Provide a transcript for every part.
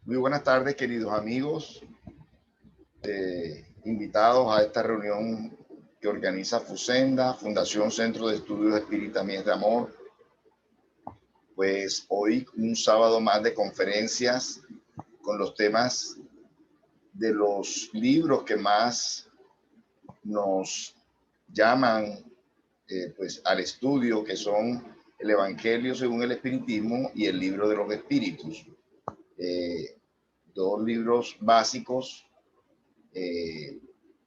Muy buenas tardes, queridos amigos, invitados a esta reunión que organiza FUSENDA, Fundación Centro de Estudios Espírita Mies de Amor. Pues hoy un sábado más de conferencias con los temas de los libros que más nos llaman pues al estudio, que son el Evangelio según el Espiritismo y el Libro de los Espíritus. Dos libros básicos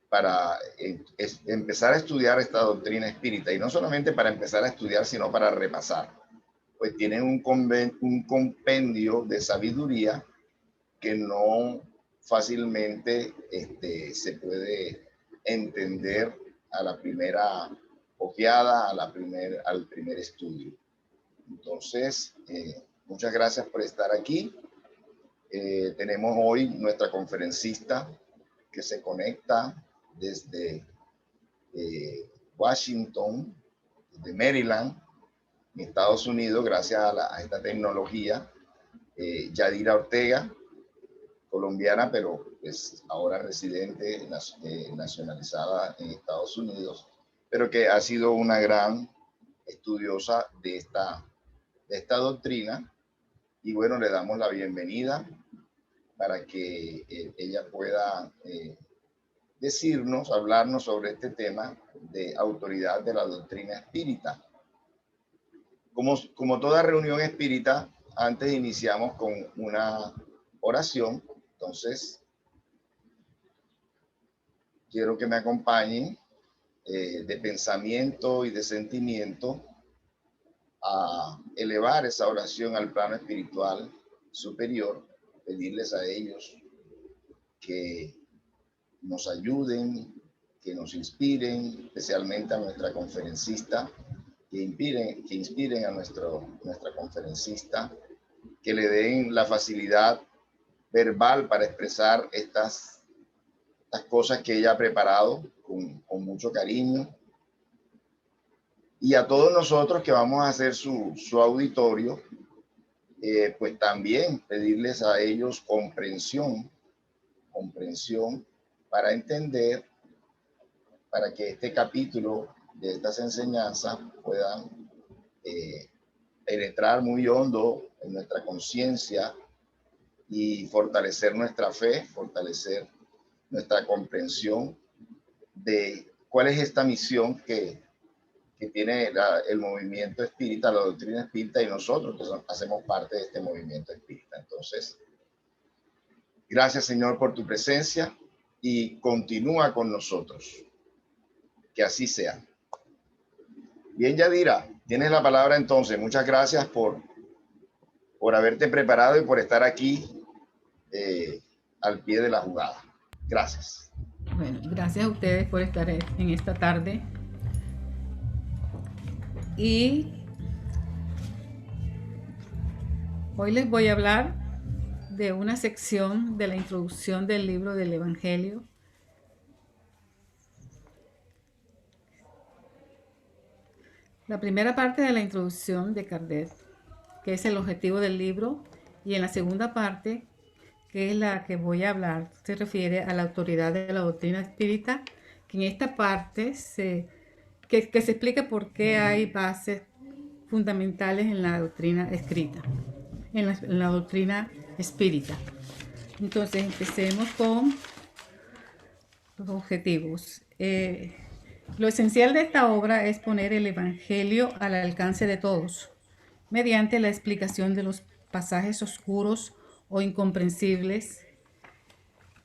para empezar a estudiar esta doctrina espírita, y no solamente para empezar a estudiar, sino para repasar. Pues tienen un compendio de sabiduría que no fácilmente se puede entender a la primera ojeada, al primer estudio. Entonces, muchas gracias por estar aquí. Tenemos hoy nuestra conferencista que se conecta desde Washington, de Maryland, en Estados Unidos, gracias a esta tecnología. Yadira Ortega, colombiana, pero pues ahora residente nacionalizada en Estados Unidos, pero que ha sido una gran estudiosa de esta doctrina. Y bueno, le damos la bienvenida para que ella pueda hablarnos sobre este tema de autoridad de la doctrina espírita. Como toda reunión espírita, antes iniciamos con una oración. Entonces, quiero que me acompañen de pensamiento y de sentimiento a elevar esa oración al plano espiritual superior, pedirles a ellos que nos ayuden, que nos inspiren, especialmente a nuestra conferencista, que inspiren a nuestra conferencista, que le den la facilidad verbal para expresar estas cosas que ella ha preparado con mucho cariño. Y a todos nosotros que vamos a hacer su auditorio, pues también pedirles a ellos comprensión para entender, para que este capítulo de estas enseñanzas puedan penetrar muy hondo en nuestra conciencia y fortalecer nuestra fe, fortalecer nuestra comprensión de cuál es esta misión que tiene el movimiento espírita, la doctrina espírita, y nosotros que hacemos parte de este movimiento espírita. Entonces, gracias, Señor, por tu presencia y continúa con nosotros. Que así sea. Bien, Yadira, tienes la palabra entonces. Muchas gracias por haberte preparado y por estar aquí al pie de la jugada. Gracias. Bueno, gracias a ustedes por estar en esta tarde. Y hoy les voy a hablar de una sección de la introducción del libro del Evangelio. La primera parte de la introducción de Kardec, que es el objetivo del libro, y en la segunda parte, que es la que voy a hablar, se refiere a la autoridad de la doctrina espírita, que en esta parte se explica por qué hay bases fundamentales en la doctrina escrita, en la doctrina espírita. Entonces empecemos con los objetivos. Lo esencial de esta obra es poner el Evangelio al alcance de todos, mediante la explicación de los pasajes oscuros o incomprensibles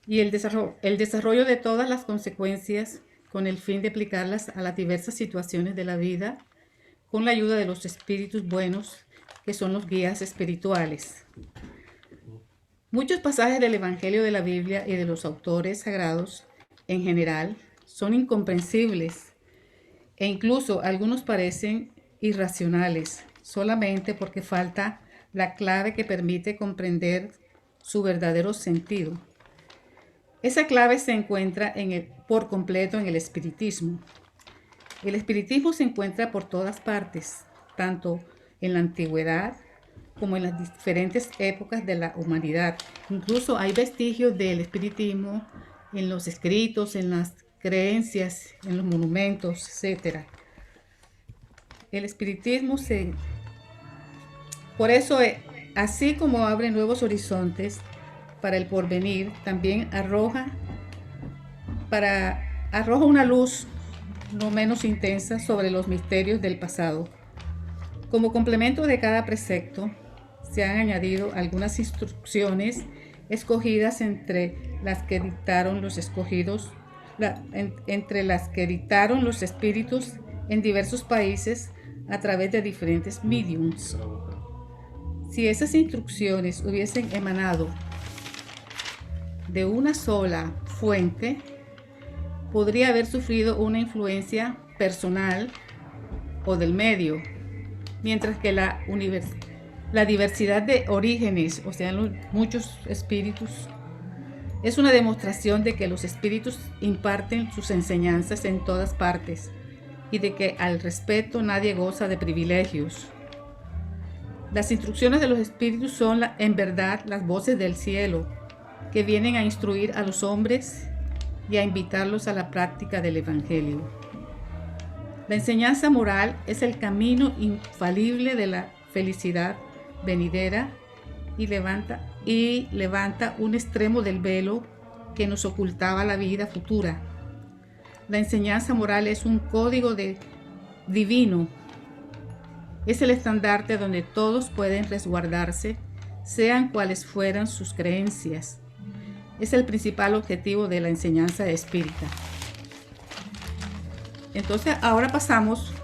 y el desarrollo de todas las consecuencias con el fin de aplicarlas a las diversas situaciones de la vida con la ayuda de los espíritus buenos, que son los guías espirituales. Muchos pasajes del Evangelio de la Biblia y de los autores sagrados en general son incomprensibles e incluso algunos parecen irracionales, solamente porque falta la clave que permite comprender su verdadero sentido. Esa clave se encuentra por completo en el espiritismo. El espiritismo se encuentra por todas partes, tanto en la antigüedad como en las diferentes épocas de la humanidad. Incluso hay vestigios del espiritismo en los escritos, en las creencias, en los monumentos, etc. El espiritismo por eso, así como abre nuevos horizontes para el porvenir, también arroja una luz no menos intensa sobre los misterios del pasado. Como complemento de cada precepto, se han añadido algunas instrucciones escogidas entre las que dictaron los espíritus en diversos países a través de diferentes mediums. Si esas instrucciones hubiesen emanado de una sola fuente, podría haber sufrido una influencia personal o del medio, mientras que la diversidad de orígenes, o sea, muchos espíritus, es una demostración de que los espíritus imparten sus enseñanzas en todas partes y de que al respeto nadie goza de privilegios. Las instrucciones de los espíritus son en verdad las voces del cielo que vienen a instruir a los hombres y a invitarlos a la práctica del evangelio. La enseñanza moral es el camino infalible de la felicidad venidera y levanta un extremo del velo que nos ocultaba la vida futura. La enseñanza moral es un código divino. Es el estandarte donde todos pueden resguardarse, sean cuales fueran sus creencias. Es el principal objetivo de la enseñanza espírita. Entonces, ahora pasamos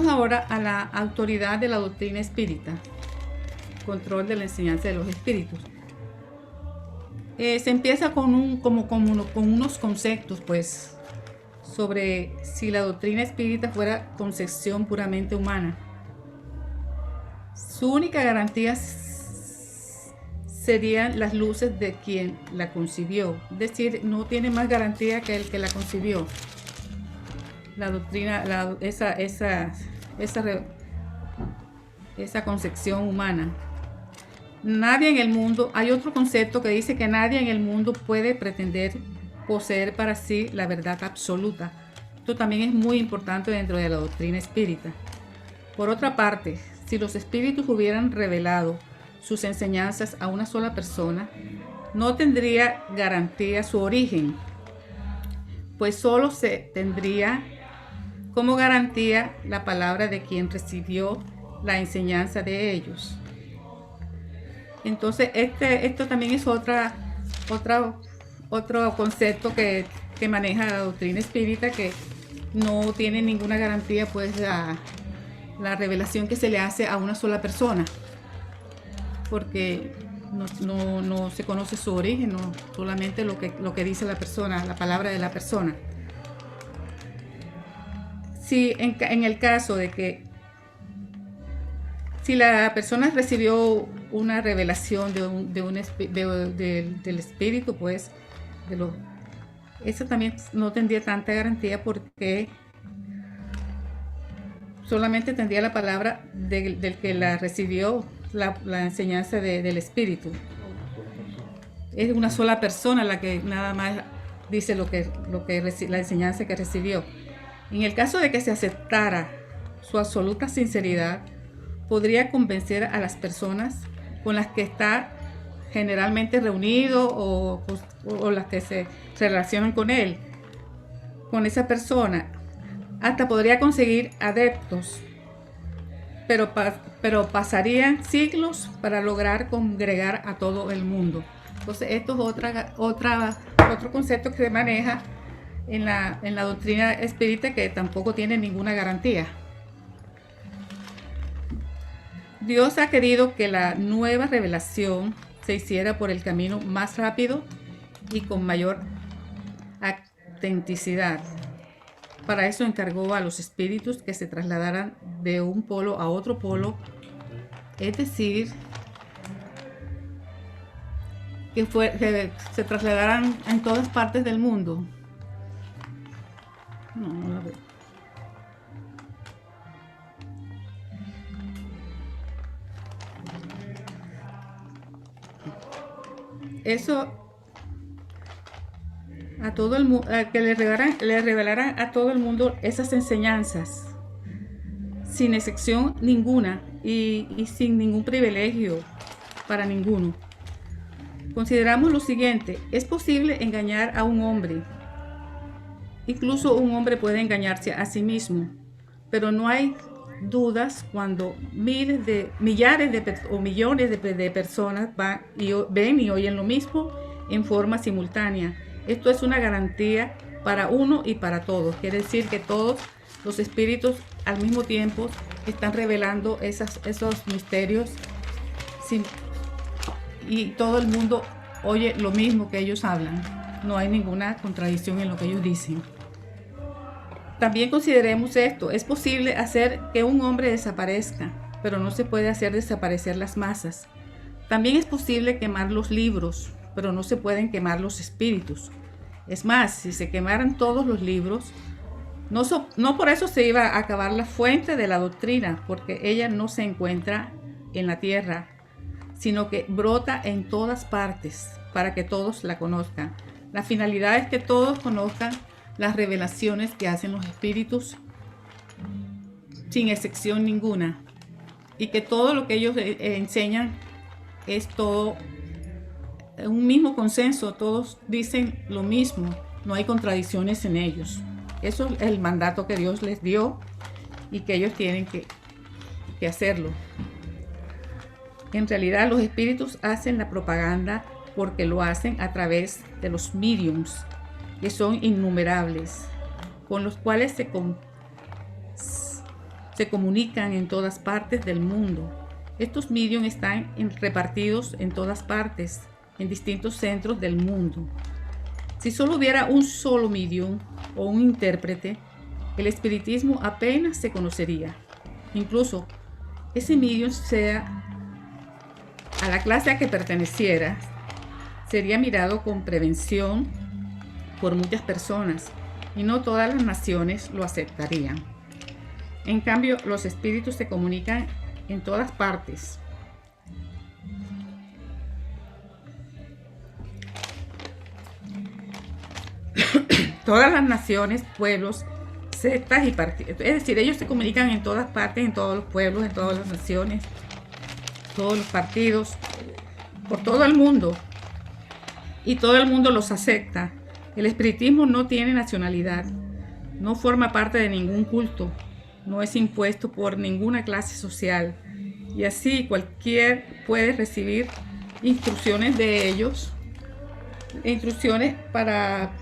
ahora a la autoridad de la doctrina espírita, control de la enseñanza de los espíritus. Se empieza con unos conceptos, pues, sobre si la doctrina espírita fuera concepción puramente humana. Su única garantía serían las luces de quien la concibió, es decir, no tiene más garantía que el que la concibió. La doctrina, esa concepción humana. Nadie en el mundo, hay otro concepto que dice que nadie en el mundo puede pretender poseer para sí la verdad absoluta. Esto también es muy importante dentro de la doctrina espírita. Por otra parte, si los espíritus hubieran revelado sus enseñanzas a una sola persona, no tendría garantía su origen, pues solo se tendría como garantía la palabra de quien recibió la enseñanza de ellos. Entonces, esto también es otro concepto que maneja la doctrina espírita, que no tiene ninguna garantía, pues, la revelación que se le hace a una sola persona, porque no se conoce su origen, no, solamente lo que dice la persona, la palabra de la persona. Si en el caso de que si la persona recibió una revelación del espíritu, pues eso también no tendría tanta garantía, porque solamente tendría la palabra del que la recibió, la enseñanza del espíritu. Es una sola persona la que nada más dice la enseñanza que recibió. En el caso de que se aceptara su absoluta sinceridad, podría convencer a las personas con las que está generalmente reunido o las que se relacionan con él, con esa persona. Hasta podría conseguir adeptos, pero pasarían siglos para lograr congregar a todo el mundo. Entonces, esto es otro concepto que se maneja en la doctrina espírita, que tampoco tiene ninguna garantía. Dios ha querido que la nueva revelación se hiciera por el camino más rápido y con mayor autenticidad. Para eso encargó a los espíritus que se trasladaran de un polo a otro polo, es decir, que se trasladaran en todas partes del mundo. No la veo. Eso a todo el mundo, que le revelaran a todo el mundo esas enseñanzas, sin excepción ninguna y sin ningún privilegio para ninguno. Consideramos lo siguiente: es posible engañar a un hombre. Incluso un hombre puede engañarse a sí mismo, pero no hay dudas cuando millares o millones de personas ven y oyen lo mismo en forma simultánea. Esto es una garantía para uno y para todos. Quiere decir que todos los espíritus al mismo tiempo están revelando esos misterios y todo el mundo oye lo mismo que ellos hablan. No hay ninguna contradicción en lo que ellos dicen. También consideremos esto: es posible hacer que un hombre desaparezca, pero no se puede hacer desaparecer las masas. También es posible quemar los libros, pero no se pueden quemar los espíritus. Es más, si se quemaran todos los libros, no por eso se iba a acabar la fuente de la doctrina, porque ella no se encuentra en la tierra, sino que brota en todas partes para que todos la conozcan. La finalidad es que todos conozcan las revelaciones que hacen los espíritus sin excepción ninguna, y que todo lo que ellos enseñan es todo un mismo consenso, todos dicen lo mismo, no hay contradicciones en ellos. Eso es el mandato que Dios les dio y que ellos tienen que hacerlo. En realidad los espíritus hacen la propaganda porque lo hacen a través de los mediums, que son innumerables, con los cuales se comunican en todas partes del mundo. Estos mediums están repartidos en todas partes, en distintos centros del mundo. Si solo hubiera un solo medium o un intérprete, el espiritismo apenas se conocería. Incluso ese medium, sea a la clase a que perteneciera, sería mirado con prevención por muchas personas y no todas las naciones lo aceptarían. En cambio, los espíritus se comunican en todas partes. Todas las naciones, pueblos, sectas y partidos. Es decir, ellos se comunican en todas partes, en todos los pueblos, en todas las naciones, todos los partidos, por todo el mundo. Y todo el mundo los acepta. El espiritismo no tiene nacionalidad, no forma parte de ningún culto, no es impuesto por ninguna clase social. Y así cualquiera puede recibir instrucciones de ellos, instrucciones para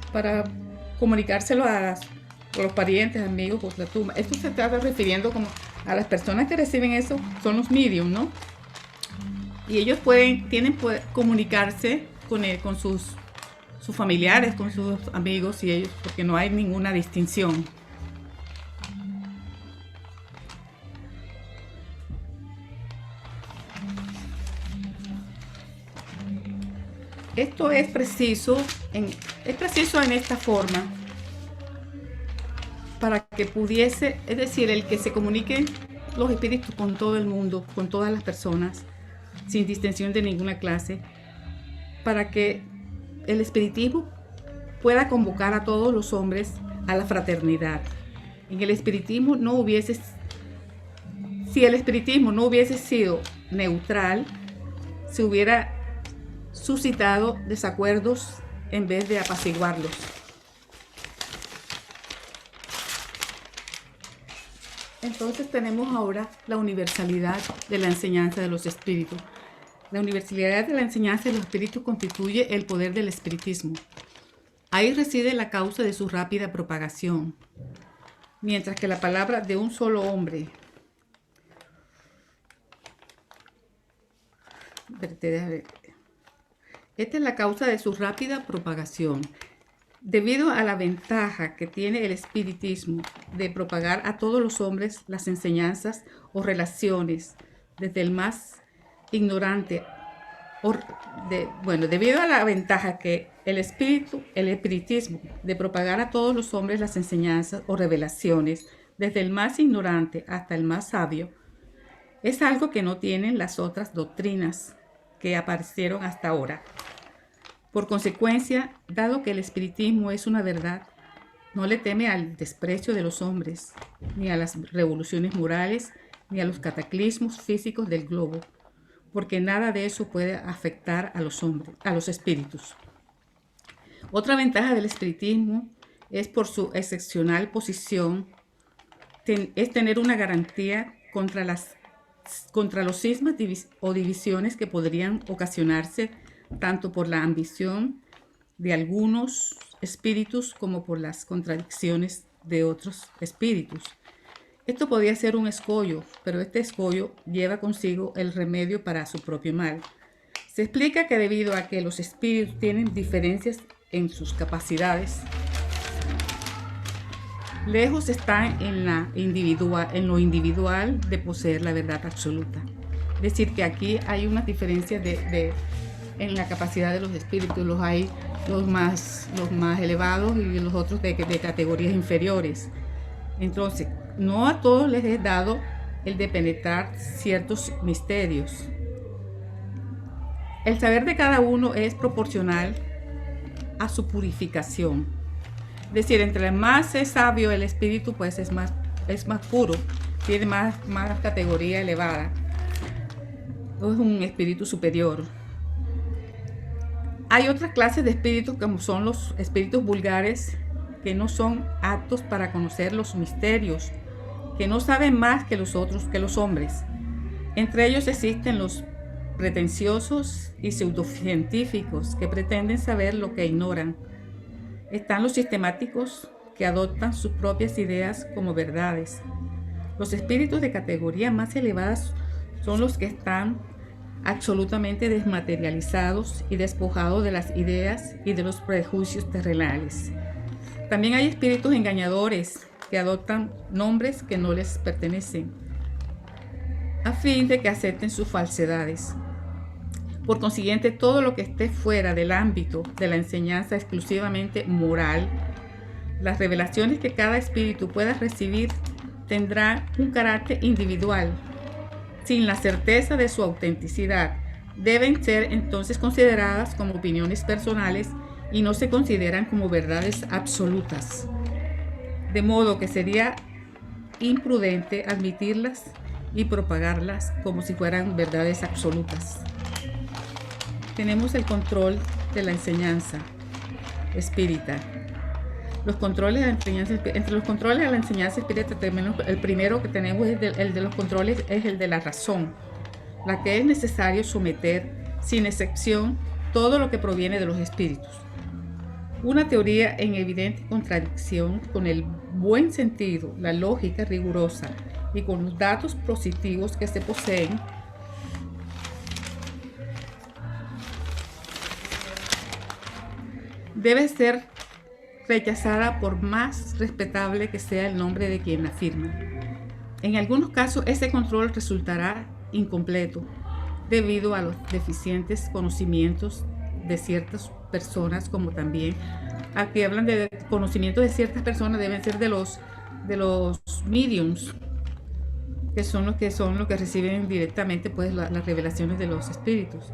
comunicárselo a los parientes, amigos, por la tumba. Esto se está refiriendo como a las personas que reciben eso, son los mediums, ¿no? Y ellos pueden comunicarse con sus familiares, con sus amigos y ellos, porque no hay ninguna distinción. Esto es preciso en esta forma para que pudiese, es decir, el que se comuniquen los espíritus con todo el mundo, con todas las personas, sin distinción de ninguna clase, para que el espiritismo pueda convocar a todos los hombres a la fraternidad. Si el espiritismo no hubiese sido neutral, se hubiera suscitado desacuerdos en vez de apaciguarlos. Entonces tenemos ahora la universalidad de la enseñanza de los espíritus. La universalidad de la enseñanza de los espíritus constituye el poder del espiritismo. Ahí reside la causa de su rápida propagación. Mientras que la palabra de un solo hombre esta es la causa de su rápida propagación. Debido a la ventaja que tiene el espiritismo de propagar a todos los hombres las enseñanzas o relaciones, desde el más ignorante debido a la ventaja que el espiritismo de propagar a todos los hombres las enseñanzas o revelaciones, desde el más ignorante hasta el más sabio, es algo que no tienen las otras doctrinas que aparecieron hasta ahora. Por consecuencia, dado que el espiritismo es una verdad, no le teme al desprecio de los hombres, ni a las revoluciones morales, ni a los cataclismos físicos del globo, porque nada de eso puede afectar a los hombres, a los espíritus. Otra ventaja del espiritismo es por su excepcional posición, es tener una garantía contra los cismas o divisiones que podrían ocasionarse tanto por la ambición de algunos espíritus como por las contradicciones de otros espíritus. Esto podría ser un escollo, pero este escollo lleva consigo el remedio para su propio mal. Se explica que debido a que los espíritus tienen diferencias en sus capacidades, lejos están en lo individual de poseer la verdad absoluta. Es decir, que aquí hay una diferencia en la capacidad de los espíritus. Hay los más elevados y los otros de categorías inferiores. Entonces, no a todos les es dado el de penetrar ciertos misterios. El saber de cada uno es proporcional a su purificación. Es decir, entre más es sabio el espíritu, pues es más puro, tiene más categoría elevada. Es un espíritu superior. Hay otras clases de espíritus, como son los espíritus vulgares, que no son aptos para conocer los misterios, que no saben más que los hombres. Entre ellos existen los pretenciosos y pseudocientíficos que pretenden saber lo que ignoran. Están los sistemáticos que adoptan sus propias ideas como verdades. Los espíritus de categoría más elevadas son los que están absolutamente desmaterializados y despojados de las ideas y de los prejuicios terrenales. También hay espíritus engañadores que adoptan nombres que no les pertenecen, a fin de que acepten sus falsedades. Por consiguiente, todo lo que esté fuera del ámbito de la enseñanza exclusivamente moral, las revelaciones que cada espíritu pueda recibir tendrán un carácter individual, sin la certeza de su autenticidad. Deben ser entonces consideradas como opiniones personales y no se consideran como verdades absolutas. De modo que sería imprudente admitirlas y propagarlas como si fueran verdades absolutas. Tenemos el control de la enseñanza espírita. Entre los controles de la enseñanza espírita, el primero que tenemos es el de los controles, es el de la razón, la que es necesario someter sin excepción todo lo que proviene de los espíritus. Una teoría en evidente contradicción con el buen sentido, la lógica rigurosa y con los datos positivos que se poseen, debe ser rechazada por más respetable que sea el nombre de quien la afirma. En algunos casos, ese control resultará incompleto debido a los deficientes conocimientos de ciertas personas, como también aquí hablan de conocimientos de ciertas personas, deben ser de los mediums, que son los que reciben directamente pues las revelaciones de los espíritus,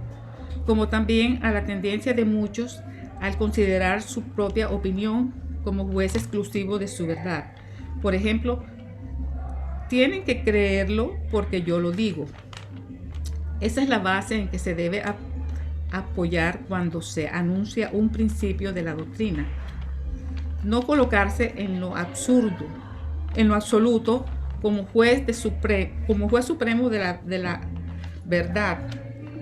como también a la tendencia de muchos al considerar su propia opinión como juez exclusivo de su verdad. Por ejemplo, tienen que creerlo porque yo lo digo. Esa es la base en que se debe apoyar cuando se anuncia un principio de la doctrina. No colocarse en lo absurdo, en lo absoluto, como juez supremo de la verdad,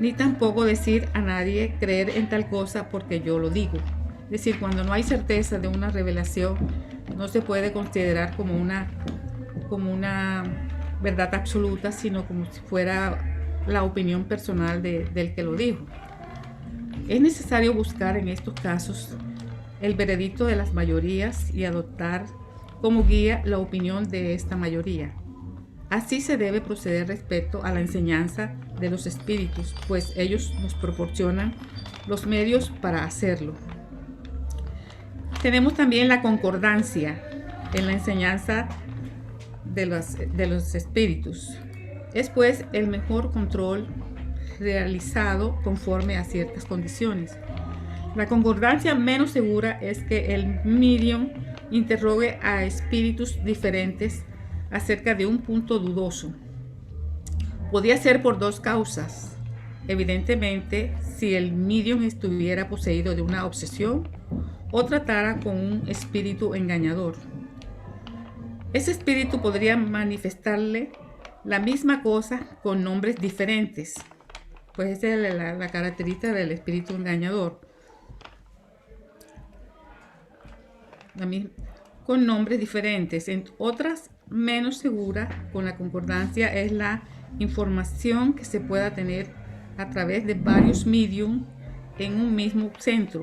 ni tampoco decir a nadie creer en tal cosa porque yo lo digo. Es decir, cuando no hay certeza de una revelación, no se puede considerar como una verdad absoluta, sino como si fuera la opinión personal del que lo dijo. Es necesario buscar en estos casos el veredicto de las mayorías y adoptar como guía la opinión de esta mayoría. Así se debe proceder respecto a la enseñanza de los espíritus, pues ellos nos proporcionan los medios para hacerlo. Tenemos también la concordancia en la enseñanza de los espíritus. Es pues el mejor control realizado conforme a ciertas condiciones. La concordancia menos segura es que el medium interrogue a espíritus diferentes acerca de un punto dudoso. Podría ser por dos causas. Evidentemente, si el medium estuviera poseído de una obsesión o tratara con un espíritu engañador. Ese espíritu podría manifestarle la misma cosa con nombres diferentes. Pues esa es la característica del espíritu engañador. Con nombres diferentes. En otras, menos segura, con la concordancia, es la información que se pueda tener a través de varios medium en un mismo centro,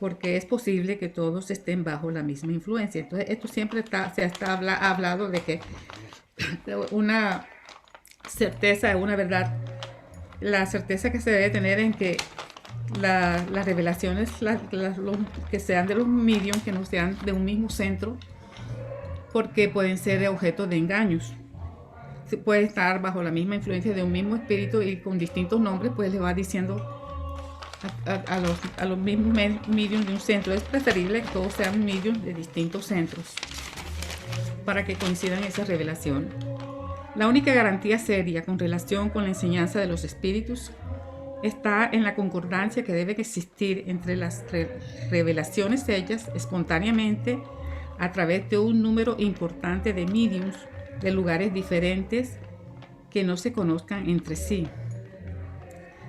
porque es posible que todos estén bajo la misma influencia. Entonces, esto siempre ha hablado de que una certeza, una verdad, la certeza que se debe tener en que las revelaciones que sean de los medium, que no sean de un mismo centro, porque pueden ser objeto de engaños. Se puede estar bajo la misma influencia de un mismo espíritu y con distintos nombres, pues le va diciendo a los mismos medium de un centro. Es preferible que todos sean medium de distintos centros para que coincidan esas revelaciones. La única garantía seria con relación con la enseñanza de los espíritus está en la concordancia que debe existir entre las revelaciones hechas espontáneamente a través de un número importante de mediums de lugares diferentes que no se conozcan entre sí.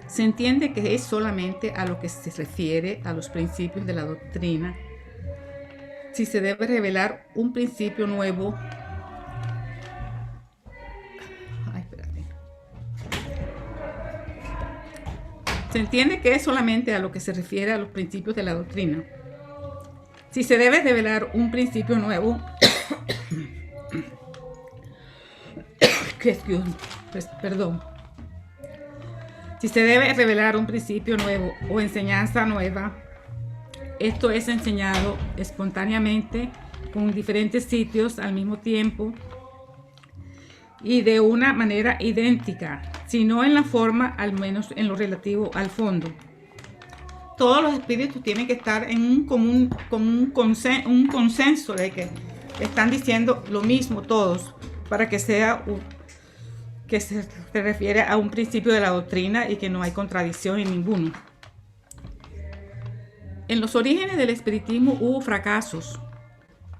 Se entiende que es solamente a lo que se refiere a los principios de la doctrina. Si se debe revelar un principio nuevo, se entiende que es solamente a lo que se refiere a los principios de la doctrina. Si se debe revelar un principio nuevo, Si se debe revelar un principio nuevo o enseñanza nueva, esto es enseñado espontáneamente con diferentes sitios al mismo tiempo y de una manera idéntica, sino en la forma, al menos en lo relativo al fondo. Todos los espíritus tienen que estar en un consenso de que están diciendo lo mismo todos, para que sea que se refiere a un principio de la doctrina y que no hay contradicción en ninguno. En los orígenes del espiritismo hubo fracasos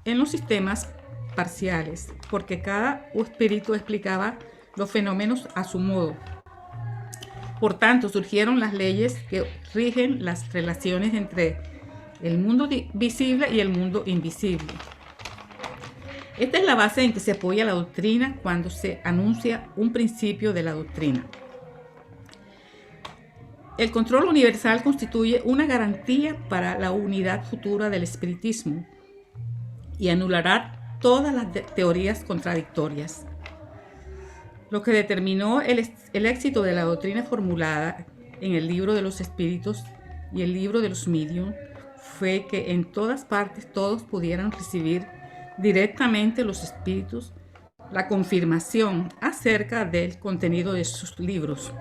en los sistemas parciales, porque cada espíritu explicaba los fenómenos a su modo. Por tanto, surgieron las leyes que rigen las relaciones entre el mundo visible y el mundo invisible. Esta es la base en que se apoya la doctrina cuando se anuncia un principio de la doctrina. El control universal constituye una garantía para la unidad futura del espiritismo y anulará todas las teorías contradictorias. Lo que determinó el éxito de la doctrina formulada en el libro de los espíritus y el libro de los medium fue que en todas partes todos pudieran recibir directamente los espíritus la confirmación acerca del contenido de sus libros.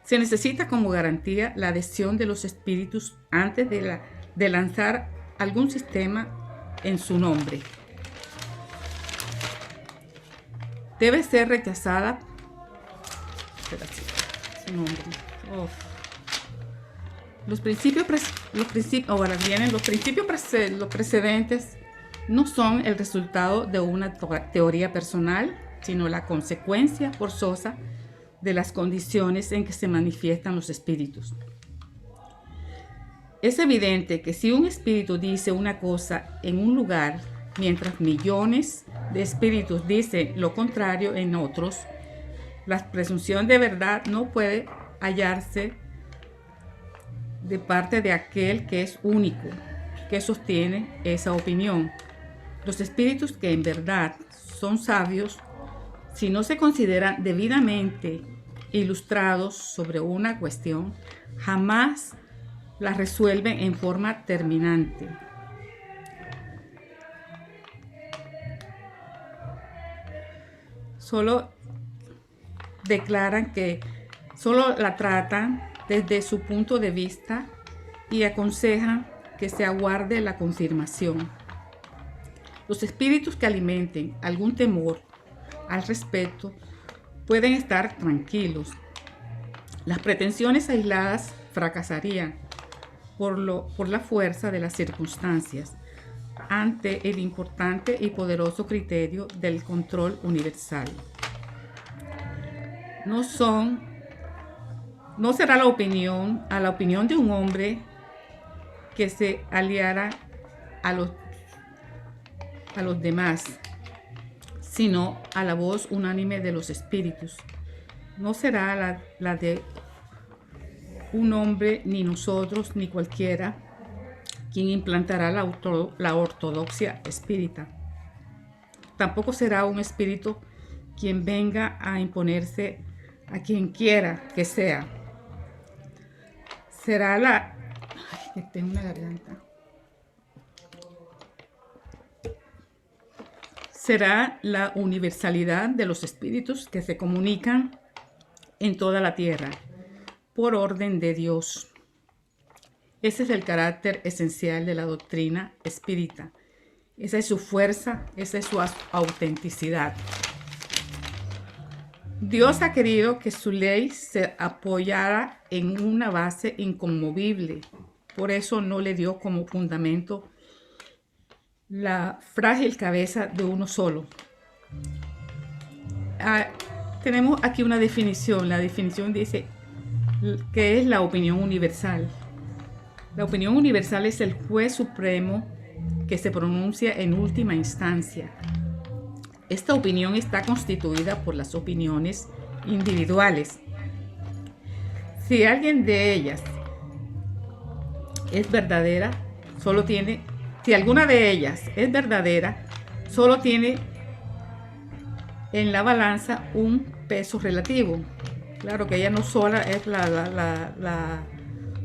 Se necesita como garantía la adhesión de los espíritus antes de lanzar algún sistema en su nombre. Debe ser rechazada. Los principios precedentes no son el resultado de una teoría personal, sino la consecuencia forzosa de las condiciones en que se manifiestan los espíritus. Es evidente que si un espíritu dice una cosa en un lugar, mientras millones de espíritus dicen lo contrario en otros, la presunción de verdad no puede hallarse de parte de aquel que es único, que sostiene esa opinión. Los espíritus que en verdad son sabios, si no se consideran debidamente ilustrados sobre una cuestión jamás la resuelven en forma terminante. Solo declaran que solo la tratan desde su punto de vista y aconsejan que se aguarde la confirmación. Los espíritus que alimenten algún temor al respecto pueden estar tranquilos. Las pretensiones aisladas fracasarían por la fuerza de las circunstancias ante el importante y poderoso criterio del control universal. No será la opinión de un hombre que se aliara a los demás, sino a la voz unánime de los espíritus. No será la de un hombre, ni nosotros, ni cualquiera, quien implantará la ortodoxia espírita. Tampoco será un espíritu quien venga a imponerse a quien quiera que sea. Será la... Ay, que tengo una garganta. Será la universalidad de los espíritus que se comunican en toda la tierra, por orden de Dios. Ese es el carácter esencial de la doctrina espírita. Esa es su fuerza, esa es su autenticidad. Dios ha querido que su ley se apoyara en una base inconmovible. Por eso no le dio como fundamento la frágil cabeza de uno solo. Tenemos aquí una definición. La definición dice que es la opinión universal. La opinión universal es el juez supremo que se pronuncia en última instancia. Esta opinión está constituida por las opiniones individuales. Si alguien de ellas es verdadera, si alguna de ellas es verdadera, solo tiene en la balanza un peso relativo. Claro que ella no sola es la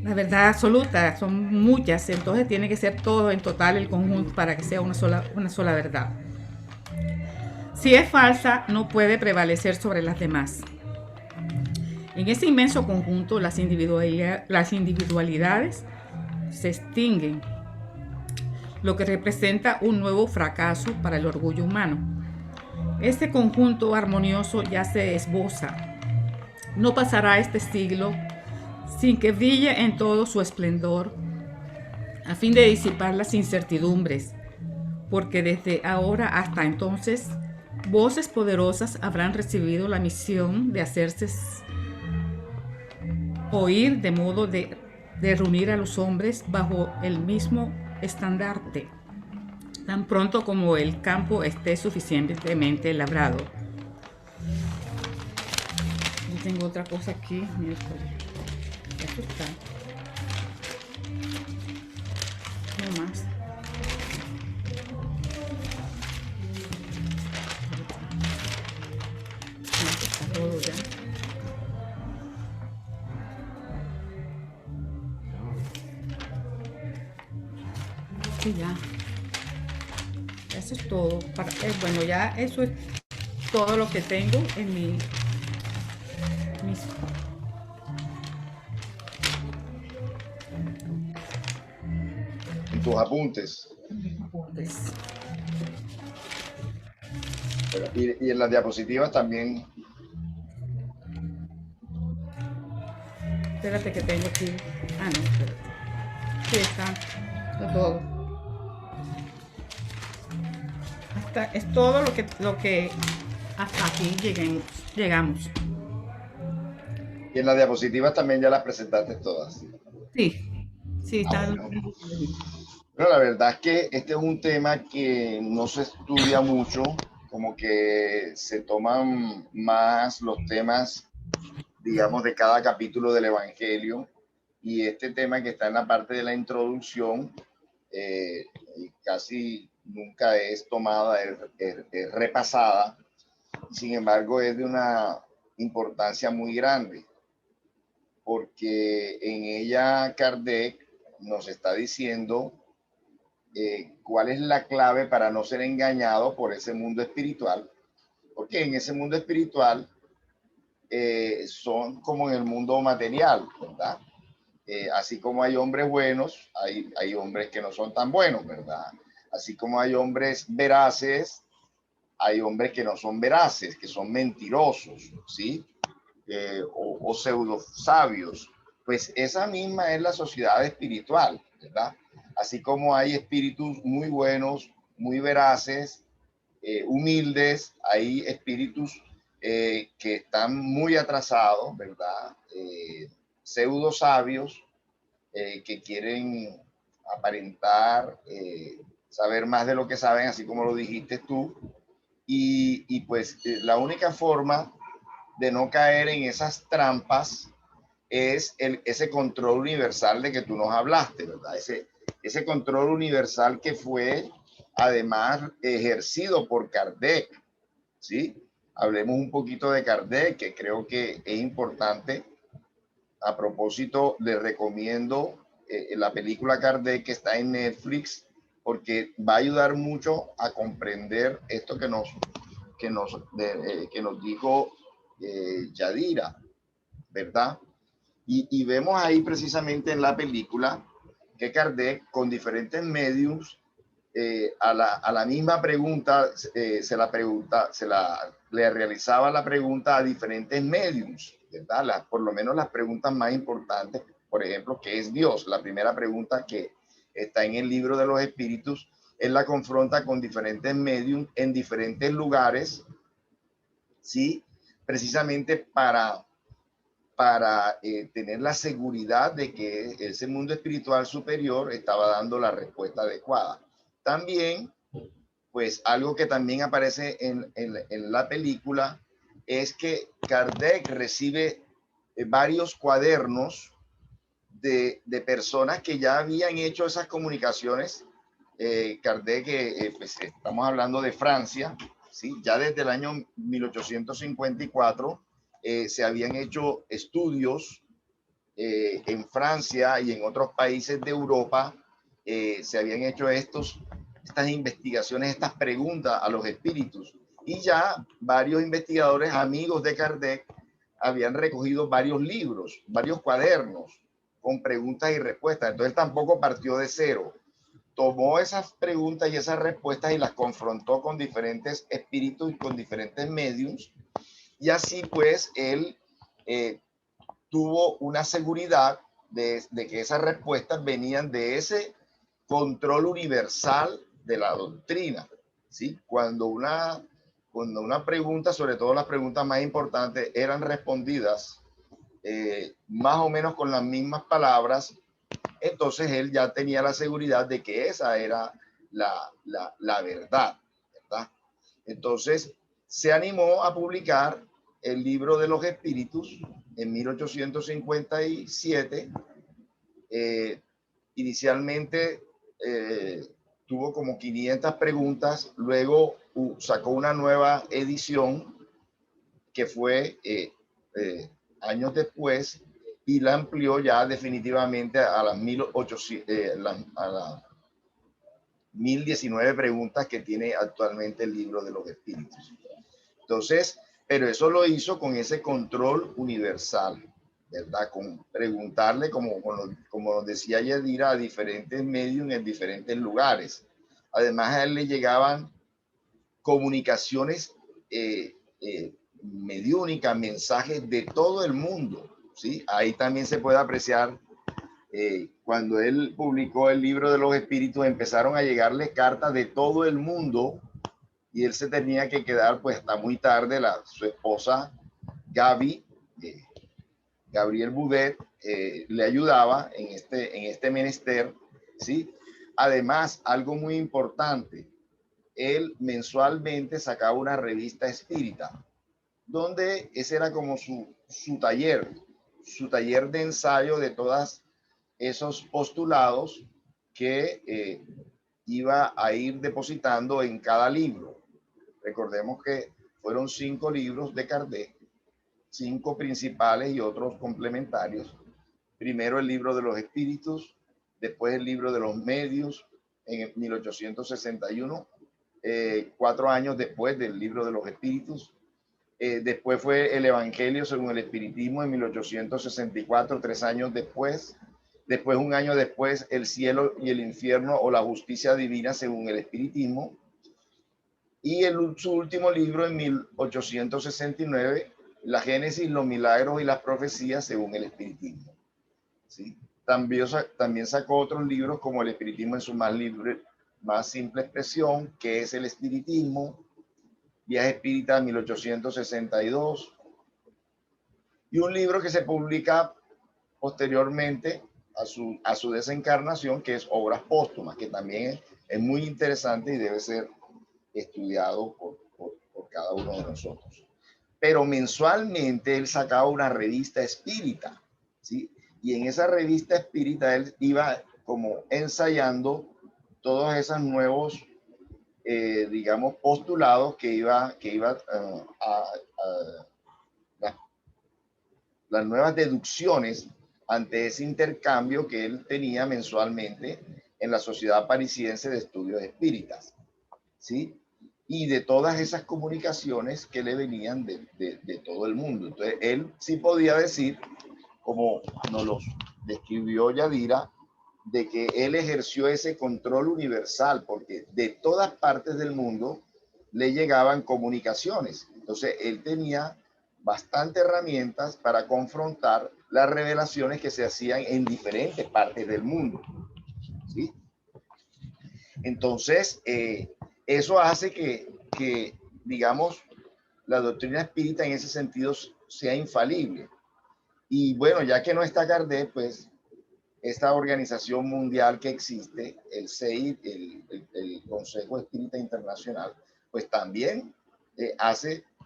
verdad absoluta, son muchas, entonces tiene que ser todo en total el conjunto para que sea una sola verdad. Si es falsa, no puede prevalecer sobre las demás. En ese inmenso conjunto, las individualidades se extinguen, lo que representa un nuevo fracaso para el orgullo humano. Este conjunto armonioso ya se esboza. No pasará este siglo sin que brille en todo su esplendor, a fin de disipar las incertidumbres, porque desde ahora hasta entonces, voces poderosas habrán recibido la misión de hacerse oír, de modo de reunir a los hombres bajo el mismo estandarte, tan pronto como el campo esté suficientemente labrado. Yo tengo otra cosa aquí, miércoles. Esto está. No más. Está todo ya. Y ya. Eso es todo. Bueno, ya eso es todo lo que tengo en mis tus apuntes. Y en las diapositivas también. Espérate que tengo aquí. No, espérate. Sí, está todo. Es todo lo que hasta aquí llegamos. Y en las diapositivas también ya las presentaste todas. Sí, están. Bueno. Pero la verdad es que este es un tema que no se estudia mucho, como que se toman más los temas, digamos, de cada capítulo del Evangelio, y este tema que está en la parte de la introducción casi nunca es tomada, es repasada. Sin embargo, es de una importancia muy grande, porque en ella Kardec nos está diciendo cuál es la clave para no ser engañado por ese mundo espiritual, porque en ese mundo espiritual son como en el mundo material, ¿verdad? Así como hay hombres buenos, hay hombres que no son tan buenos, ¿verdad? Así como hay hombres veraces, hay hombres que no son veraces, que son mentirosos, ¿sí? O pseudo sabios. Pues esa misma es la sociedad espiritual, ¿verdad? Así como hay espíritus muy buenos, muy veraces, humildes, hay espíritus que están muy atrasados, ¿verdad? Pseudo sabios que quieren aparentar, saber más de lo que saben, así como lo dijiste tú. Y pues la única forma de no caer en esas trampas es ese control universal de que tú nos hablaste, ¿verdad? Ese control universal que fue además ejercido por Kardec, ¿sí? Hablemos un poquito de Kardec, que creo que es importante. A propósito, le recomiendo la película Kardec que está en Netflix, porque va a ayudar mucho a comprender esto que nos dijo Yadira, ¿verdad? Y vemos ahí precisamente en la película que Kardec con diferentes medios a la misma pregunta le realizaba la pregunta a diferentes medios, ¿verdad? Por lo menos las preguntas más importantes, por ejemplo, ¿qué es Dios? La primera pregunta que está en el libro de los espíritus, él la confronta con diferentes medios en diferentes lugares, ¿sí? Precisamente para tener la seguridad de que ese mundo espiritual superior estaba dando la respuesta adecuada. También, pues algo que también aparece en la película es que Kardec recibe varios cuadernos de personas que ya habían hecho esas comunicaciones. Kardec, pues estamos hablando de Francia, ¿sí? Ya desde el año 1854 se habían hecho estudios en Francia y en otros países de Europa, se habían hecho estas investigaciones, estas preguntas a los espíritus. Y ya varios investigadores, amigos de Kardec, habían recogido varios libros, varios cuadernos con preguntas y respuestas. Entonces tampoco partió de cero. Tomó esas preguntas y esas respuestas y las confrontó con diferentes espíritus y con diferentes mediums. Y así pues él tuvo una seguridad de que esas respuestas venían de ese control universal de la doctrina, ¿sí? Cuando una pregunta, sobre todo las preguntas más importantes, eran respondidas más o menos con las mismas palabras, entonces él ya tenía la seguridad de que esa era la verdad, ¿verdad? Entonces se animó a publicar el libro de los espíritus en 1857. Inicialmente tuvo como 500 preguntas, luego sacó una nueva edición que fue años después y la amplió ya definitivamente a las 1019 preguntas que tiene actualmente el libro de los espíritus. Entonces, pero eso lo hizo con ese control universal, ¿verdad? Con preguntarle, como nos decía Yadira, a diferentes medios en diferentes lugares. Además, a él le llegaban comunicaciones mediúnicas, mensajes de todo el mundo, ¿sí? Ahí también se puede apreciar cuando él publicó el libro de los espíritus, empezaron a llegarle cartas de todo el mundo y él se tenía que quedar pues hasta muy tarde. Su esposa Gaby, Gabriel Boudet, le ayudaba en este menester, ¿sí? Además, algo muy importante, él mensualmente sacaba una revista espírita, donde ese era como su taller de ensayo de todas esos postulados que iba a ir depositando en cada libro. Recordemos que fueron 5 libros de Kardec 5 principales y otros complementarios. Primero el libro de los espíritus, después el libro de los medios en 1861, 4 años después del libro de los espíritus. Después fue el Evangelio según el Espiritismo en 1864, 3 años después. Después, un año después, el cielo y el infierno o la justicia divina según el Espiritismo. Y su último libro en 1869, la Génesis, los milagros y las profecías según el Espiritismo. ¿Sí? También sacó otros libros como el Espiritismo en su más simple expresión, que es el Espiritismo, Viaje Espírita 1862, y un libro que se publica posteriormente a su desencarnación, que es Obras Póstumas, que también es muy interesante y debe ser estudiado por cada uno de nosotros. Pero mensualmente él sacaba una revista espírita, ¿sí? Y en esa revista espírita él iba como ensayando todos esos nuevos, digamos, postulados que iba las nuevas deducciones ante ese intercambio que él tenía mensualmente en la Sociedad Parisiense de Estudios Espíritas, ¿sí? Y de todas esas comunicaciones que le venían de todo el mundo. Entonces, él sí podía decir, como nos lo describió Yadira, de que él ejerció ese control universal, porque de todas partes del mundo le llegaban comunicaciones. Entonces, él tenía bastantes herramientas para confrontar las revelaciones que se hacían en diferentes partes del mundo, ¿sí? Entonces, eso hace que, digamos, la doctrina espírita en ese sentido sea infalible. Y bueno, ya que no está Kardec, pues esta organización mundial que existe, el CEI, el Consejo Espírita Internacional, pues también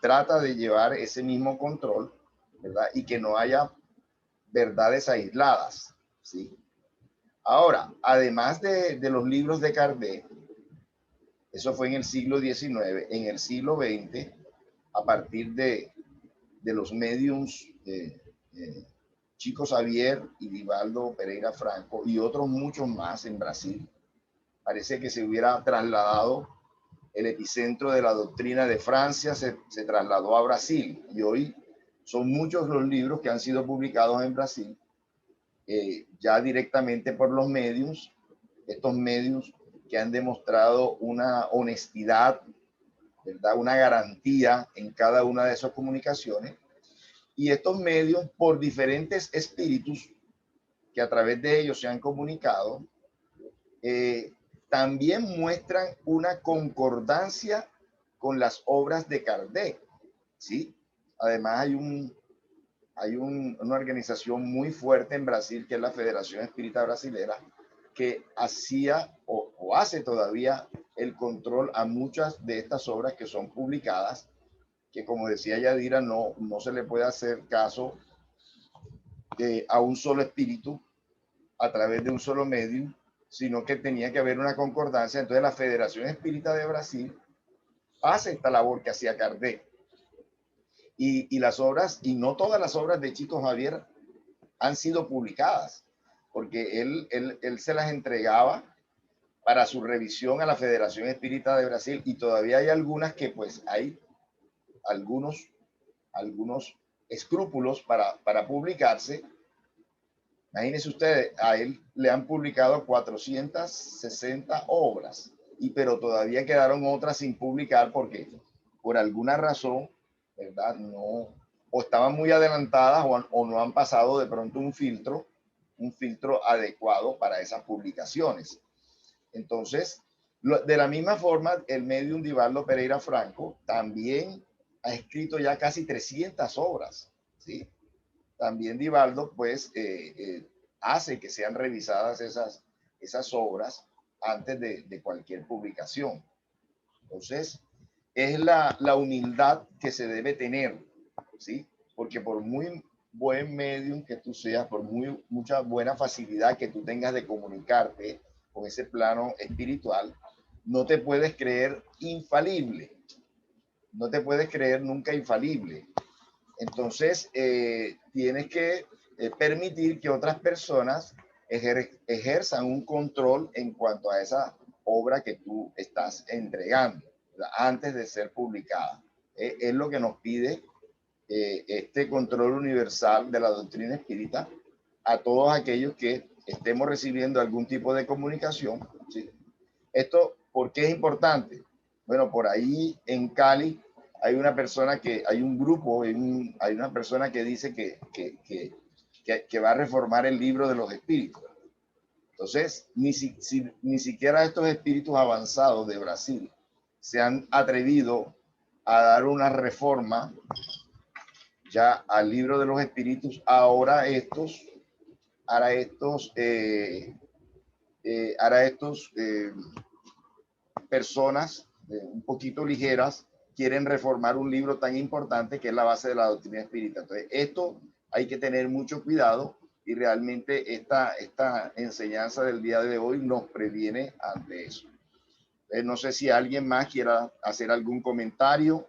trata de llevar ese mismo control, ¿verdad? Y que no haya verdades aisladas, ¿sí? Ahora, además de los libros de Kardec, eso fue en el siglo XIX, en el siglo XX, a partir de los mediums Chico Xavier y Divaldo Pereira Franco y otros muchos más en Brasil, parece que se hubiera trasladado el epicentro de la doctrina de Francia, se trasladó a Brasil, y hoy son muchos los libros que han sido publicados en Brasil, ya directamente por los medios, estos medios que han demostrado una honestidad, ¿verdad? Una garantía en cada una de esas comunicaciones, y estos medios, por diferentes espíritus que a través de ellos se han comunicado, también muestran una concordancia con las obras de Kardec, ¿sí? Además hay una organización muy fuerte en Brasil, que es la Federación Espírita Brasilera, que hacía o hace todavía el control a muchas de estas obras que son publicadas, que como decía Yadira, no se le puede hacer caso a un solo espíritu a través de un solo medio, sino que tenía que haber una concordancia. Entonces la Federación Espírita de Brasil hace esta labor que hacía Kardec. Y las obras, y no todas las obras de Chico Xavier han sido publicadas, porque él se las entregaba para su revisión a la Federación Espírita de Brasil, y todavía hay algunas que pues hay algunos escrúpulos para publicarse. Imagínense ustedes, a él le han publicado 460 obras, pero todavía quedaron otras sin publicar porque por alguna razón, ¿verdad? No, o estaban muy adelantadas o no han pasado de pronto un filtro adecuado para esas publicaciones. Entonces, de la misma forma, el medium Divaldo Pereira Franco también ha escrito ya casi 300 obras, ¿sí? También Divaldo, pues, hace que sean revisadas esas obras antes de cualquier publicación. Entonces, es la humildad que se debe tener, ¿sí? Porque por muy buen medium que tú seas, por mucha buena facilidad que tú tengas de comunicarte con ese plano espiritual, no te puedes creer infalible. No te puedes creer nunca infalible. Entonces, tienes que permitir que otras personas ejerzan un control en cuanto a esa obra que tú estás entregando, ¿verdad? Antes de ser publicada. Es lo que nos pide este control universal de la doctrina espírita a todos aquellos que estemos recibiendo algún tipo de comunicación, ¿sí? Esto, ¿por qué es importante? Bueno, por ahí en Cali hay una persona hay un grupo, hay una persona que dice que va a reformar el libro de los espíritus. Entonces, ni siquiera estos espíritus avanzados de Brasil se han atrevido a dar una reforma ya al libro de los espíritus. Ahora estos personas un poquito ligeras quieren reformar un libro tan importante que es la base de la doctrina espírita. Entonces, esto hay que tener mucho cuidado y realmente esta enseñanza del día de hoy nos previene ante eso. No sé si alguien más quiera hacer algún comentario.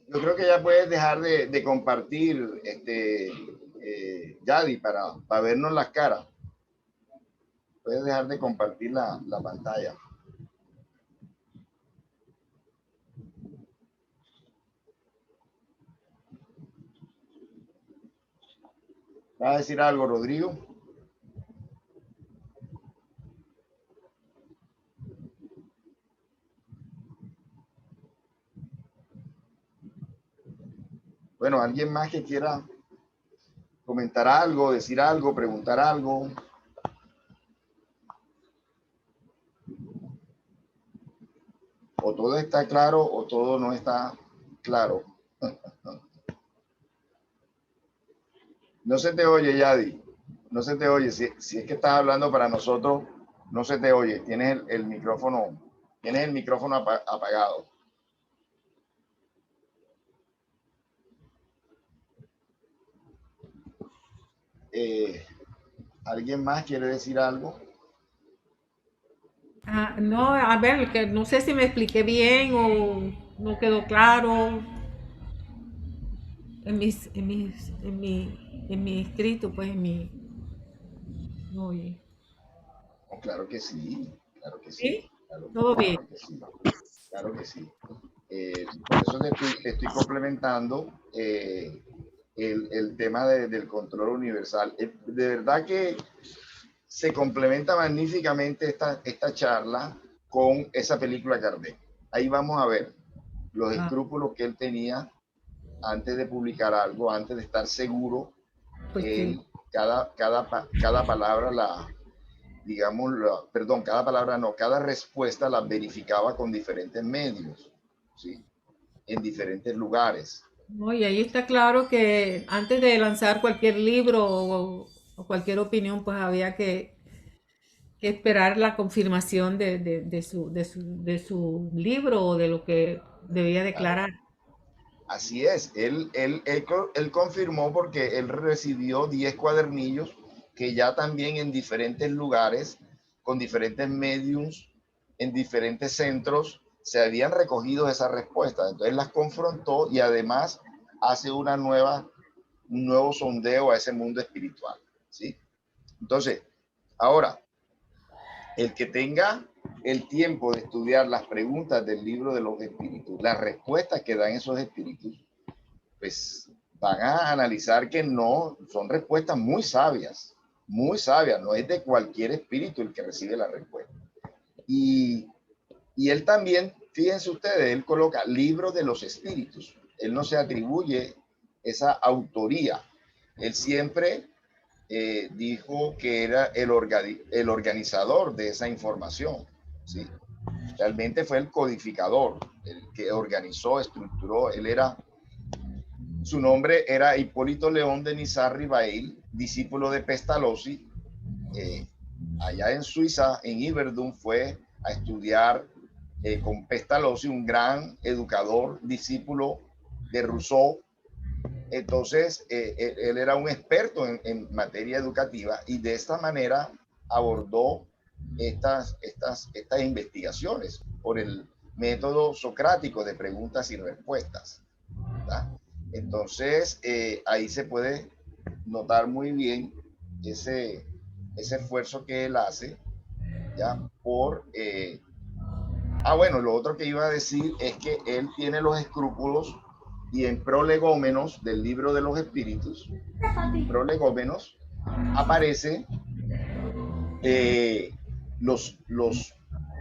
Yo creo que ya puedes dejar de compartir, Yadi, para vernos las caras. Puedes dejar de compartir la pantalla. ¿Vas a decir algo, Rodrigo? Bueno, ¿alguien más que quiera comentar algo, decir algo, preguntar algo? O todo está claro o todo no está claro. No se te oye, Yadi. No se te oye. Si es que estás hablando para nosotros, no se te oye. Tienes el micrófono apagado. ¿Alguien más quiere decir algo? No, a ver, que no sé si me expliqué bien o no quedó claro en mi escrito, pues en mi... Oye. Oh, claro que sí, claro que sí, ¿Sí? Todo bien. claro que sí, claro que sí. Por eso te estoy complementando el tema del control universal. De verdad que se complementa magníficamente esta charla con esa película Kardec. Ahí vamos a ver los escrúpulos que él tenía antes de publicar algo, antes de estar seguro. Pues sí. Cada palabra digamos, perdón, cada palabra no, cada respuesta la verificaba con diferentes medios, ¿sí? En diferentes lugares. No, y ahí está claro que antes de lanzar cualquier libro o cualquier opinión, pues había que esperar la confirmación de su libro o de lo que debía Claro. declarar. Así es, él confirmó porque él recibió 10 cuadernillos que ya también en diferentes lugares, con diferentes mediums, en diferentes centros, se habían recogido esas respuestas. Entonces las confrontó y además hace un nuevo sondeo a ese mundo espiritual, ¿sí? Entonces, ahora, el que tenga el tiempo de estudiar las preguntas del libro de los espíritus, las respuestas que dan esos espíritus, pues van a analizar que no, son respuestas muy sabias, no es de cualquier espíritu el que recibe la respuesta. Y él también, fíjense ustedes, él coloca libro de los espíritus, él no se atribuye esa autoría, él siempre dijo que era el organizador de esa información, ¿sí? Realmente fue el codificador, el que organizó, estructuró, su nombre era Hipólito León de Nizarri Bail, discípulo de Pestalozzi, allá en Suiza, en Yverdon, fue a estudiar con Pestalozzi, un gran educador, discípulo de Rousseau. Entonces, él era un experto en materia educativa y de esta manera abordó estas investigaciones por el método socrático de preguntas y respuestas, ¿verdad? Entonces, ahí se puede notar muy bien ese esfuerzo que él hace, ¿ya? Bueno, lo otro que iba a decir es que él tiene los escrúpulos y en Prolegómenos del libro de los espíritus, Prolegómenos, aparece eh,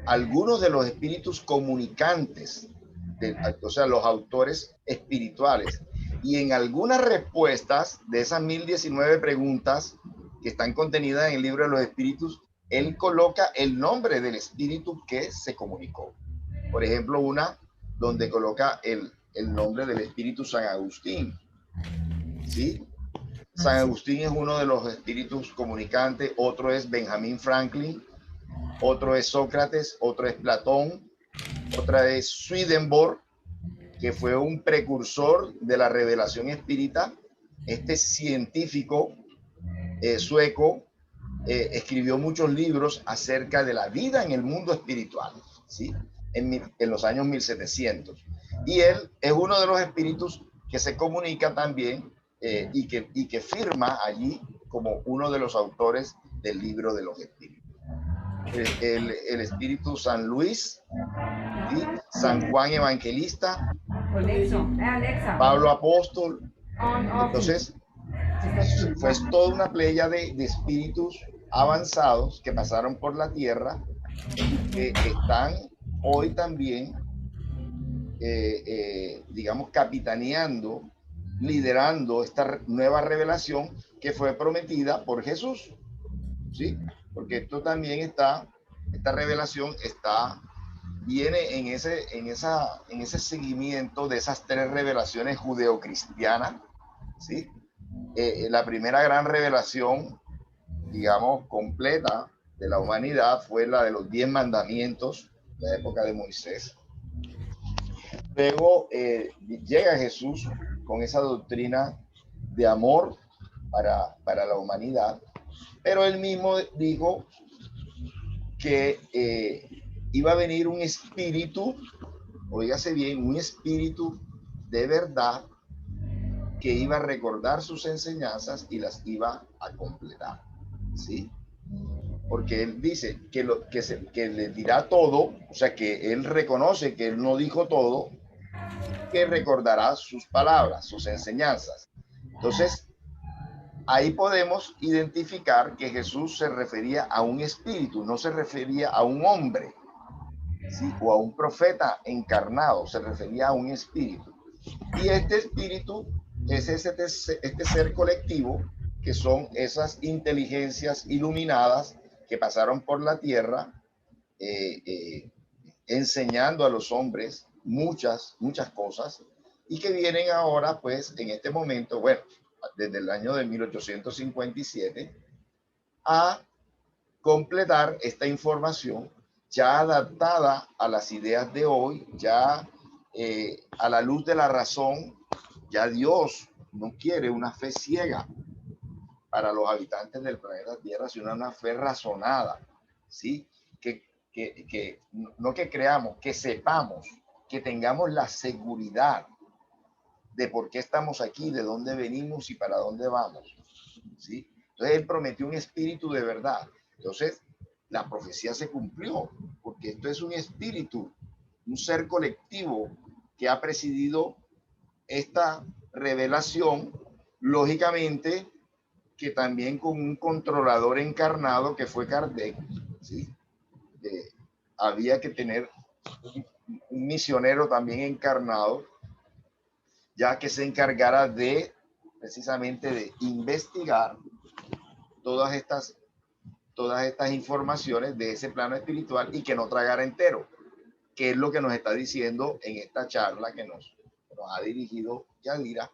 algunos de los espíritus comunicantes, o sea, los autores espirituales. Y en algunas respuestas de esas 1019 preguntas que están contenidas en el libro de los espíritus, él coloca el nombre del espíritu que se comunicó. Por ejemplo, una donde coloca el nombre del espíritu San Agustín. ¿Sí? San Agustín es uno de los espíritus comunicantes, otro es Benjamin Franklin, otro es Sócrates, otro es Platón, otra es Swedenborg, que fue un precursor de la revelación espírita. Este científico sueco escribió muchos libros acerca de la vida en el mundo espiritual, ¿sí? En los años 1700. Y él es uno de los espíritus que se comunica también y que firma allí como uno de los autores del libro de los espíritus. El espíritu San Luis, ¿sí? San Juan Evangelista, Pablo Apóstol. Entonces, fue toda una playa de espíritus avanzados que pasaron por la tierra y que están hoy también, digamos, capitaneando, liderando esta nueva revelación que fue prometida por Jesús, ¿sí? Porque esto también esta revelación viene en ese seguimiento de esas tres revelaciones judeocristianas, ¿sí? La primera gran revelación, digamos, completa de la humanidad fue la de los 10 mandamientos, la época de Moisés. Luego llega Jesús con esa doctrina de amor para la humanidad, pero él mismo dijo que iba a venir un espíritu, oígase bien, un espíritu de verdad que iba a recordar sus enseñanzas y las iba a completar, ¿sí? Porque él dice que le dirá todo, o sea, que él reconoce que él no dijo todo, que recordará sus palabras, sus enseñanzas. Entonces, ahí podemos identificar que Jesús se refería a un espíritu, no se refería a un hombre, ¿sí? O a un profeta encarnado, se refería a un espíritu. Y este espíritu es este ser colectivo, que son esas inteligencias iluminadas que pasaron por la tierra enseñando a los hombres muchas cosas y que vienen ahora, pues, en este momento, bueno, desde el año de 1857, a completar esta información ya adaptada a las ideas de hoy, ya a la luz de la razón. Ya Dios no quiere una fe ciega para los habitantes del planeta Tierra, sino una fe razonada, ¿sí? Que no que creamos, que sepamos, que tengamos la seguridad de por qué estamos aquí, de dónde venimos y para dónde vamos, ¿sí? Entonces él prometió un espíritu de verdad. Entonces la profecía se cumplió, porque esto es un espíritu, un ser colectivo que ha presidido esta revelación, lógicamente que también con un controlador encarnado que fue Kardec, ¿sí? Había que tener un misionero también encarnado, ya que se encargara de precisamente de investigar todas estas informaciones de ese plano espiritual y que no tragara entero, que es lo que nos está diciendo en esta charla que nos ha dirigido Yadira,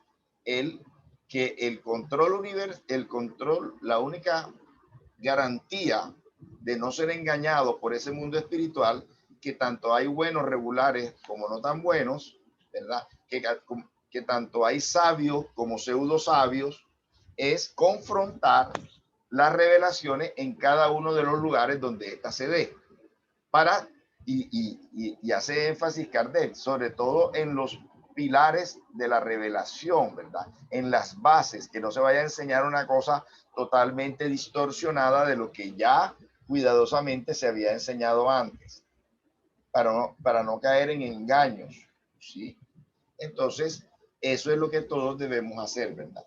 que el control, la única garantía de no ser engañados por ese mundo espiritual, que tanto hay buenos regulares como no tan buenos, ¿verdad? Que tanto hay sabios como pseudo sabios, es confrontar las revelaciones en cada uno de los lugares donde ésta se dé. Y hace énfasis Kardec, sobre todo en los pilares de la revelación, ¿verdad? En las bases, que no se vaya a enseñar una cosa totalmente distorsionada de lo que ya cuidadosamente se había enseñado antes, para no caer en engaños, ¿sí? Entonces, eso es lo que todos debemos hacer, ¿verdad?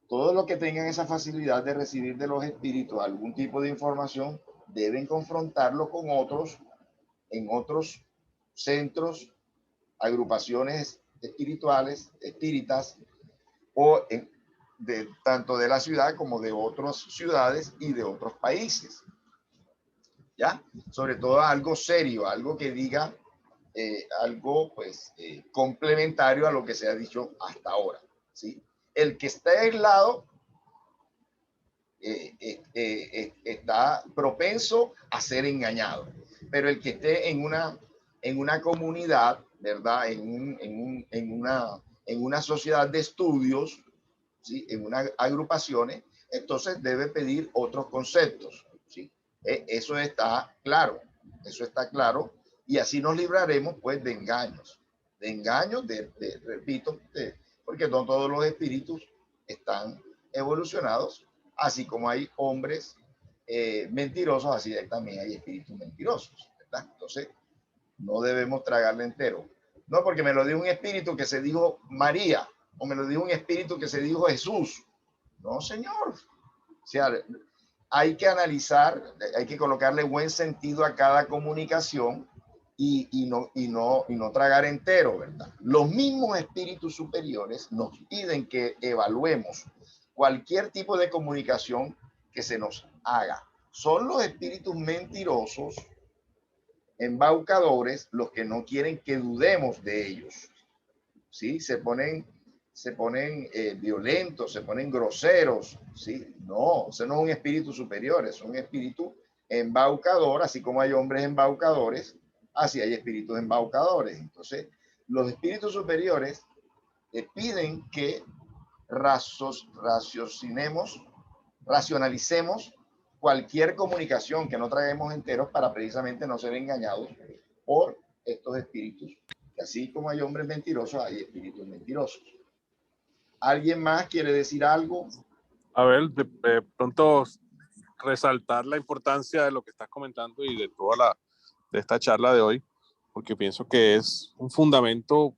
Todos los que tengan esa facilidad de recibir de los espíritus algún tipo de información, deben confrontarlo con otros en otros centros, agrupaciones espirituales, espíritas, o tanto de la ciudad como de otras ciudades y de otros países. ¿Ya? Sobre todo algo serio, algo que diga algo pues complementario a lo que se ha dicho hasta ahora. ¿Sí? El que esté aislado está propenso a ser engañado, pero el que esté en una comunidad, ¿verdad? En una sociedad de estudios, ¿sí? En unas agrupaciones, entonces debe pedir otros conceptos, ¿sí? Eso está claro, y así nos libraremos pues de engaños, repito, porque no todos los espíritus están evolucionados, así como hay hombres mentirosos, así también hay espíritus mentirosos, ¿verdad? Entonces, no debemos tragarle entero. No porque me lo dio un espíritu que se dijo María, o me lo dio un espíritu que se dijo Jesús. No, señor. O sea, hay que analizar, hay que colocarle buen sentido a cada comunicación y no tragar entero, ¿verdad? Los mismos espíritus superiores nos piden que evaluemos cualquier tipo de comunicación que se nos haga. Son los espíritus mentirosos, embaucadores, los que no quieren que dudemos de ellos. ¿Sí? Se ponen violentos, se ponen groseros, ¿sí? No, ese no es un espíritu superior, es un espíritu embaucador, así como hay hombres embaucadores, así hay espíritus embaucadores. Entonces, los espíritus superiores piden que racionalicemos cualquier comunicación, que no traguemos enteros para precisamente no ser engañados por estos espíritus. Así como hay hombres mentirosos, hay espíritus mentirosos. ¿Alguien más quiere decir algo? A ver, de pronto resaltar la importancia de lo que estás comentando y de esta charla de hoy, porque pienso que es un fundamento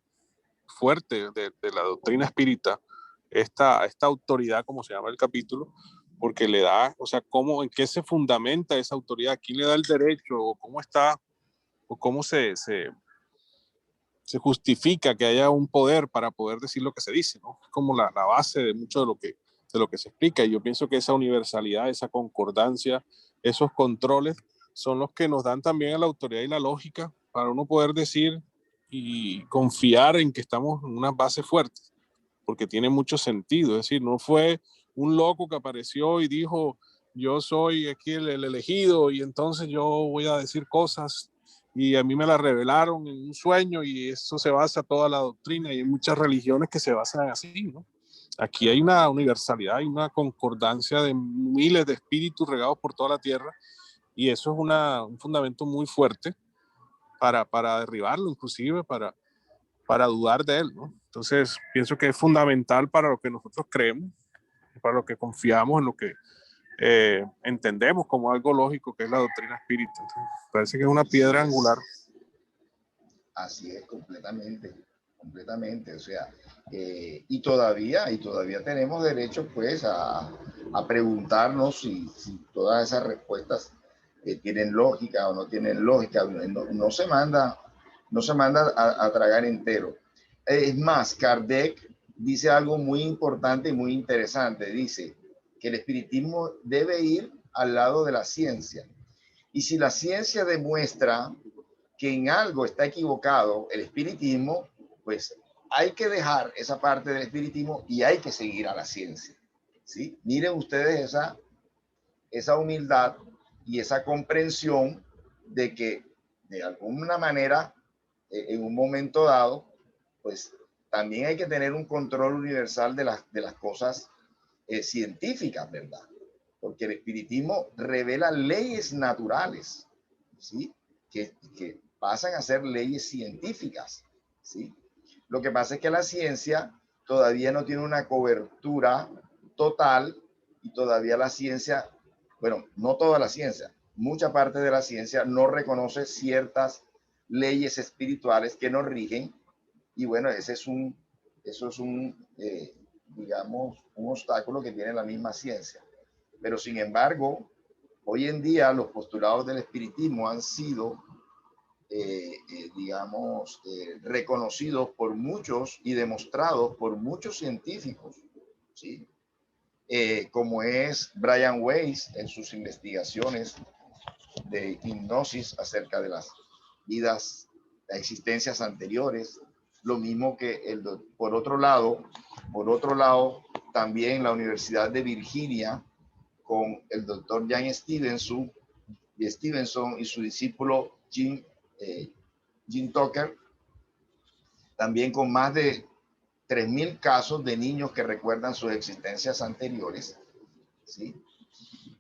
fuerte de la doctrina espírita, esta autoridad, como se llama el capítulo, porque le da, o sea, en qué se fundamenta esa autoridad, quién le da el derecho, o cómo está, o cómo se justifica que haya un poder para poder decir lo que se dice, ¿no? Es como la base de mucho de lo que se explica. Y yo pienso que esa universalidad, esa concordancia, esos controles son los que nos dan también a la autoridad y la lógica para uno poder decir y confiar en que estamos en unas bases fuertes, porque tiene mucho sentido. Es decir, no fue un loco que apareció y dijo, yo soy aquí el elegido y entonces yo voy a decir cosas y a mí me la revelaron en un sueño y eso se basa toda la doctrina y hay muchas religiones que se basan así, ¿no? Aquí hay una universalidad, hay una concordancia de miles de espíritus regados por toda la tierra y eso es un fundamento muy fuerte para derribarlo, inclusive para dudar de él, ¿no? Entonces, pienso que es fundamental para lo que nosotros creemos, para lo que confiamos, en lo que entendemos como algo lógico, que es la doctrina espírita. Entonces, parece que es una piedra angular. Así es, completamente. O sea, y todavía tenemos derecho pues a preguntarnos si todas esas respuestas tienen lógica o no tienen lógica. No se manda a tragar entero. Es más, Kardec dice algo muy importante y muy interesante. Dice que el espiritismo debe ir al lado de la ciencia. Y si la ciencia demuestra que en algo está equivocado el espiritismo, pues hay que dejar esa parte del espiritismo y hay que seguir a la ciencia. ¿Sí? Miren ustedes esa humildad y esa comprensión de que de alguna manera, en un momento dado, pues también hay que tener un control universal de las cosas científicas, ¿verdad? Porque el espiritismo revela leyes naturales, ¿sí? Que pasan a ser leyes científicas, ¿sí? Lo que pasa es que la ciencia todavía no tiene una cobertura total y todavía la ciencia, bueno, no toda la ciencia, mucha parte de la ciencia no reconoce ciertas leyes espirituales que nos rigen y bueno, eso es un digamos, un obstáculo que tiene la misma ciencia. Pero sin embargo, hoy en día los postulados del espiritismo han sido, digamos, reconocidos por muchos y demostrados por muchos científicos, ¿sí? Como es Brian Weiss en sus investigaciones de hipnosis acerca de las vidas, las existencias anteriores, lo mismo que por otro lado, también la Universidad de Virginia con el doctor Jan Stevenson y su discípulo Jim Tucker, también con más de 3.000 casos de niños que recuerdan sus existencias anteriores, ¿sí?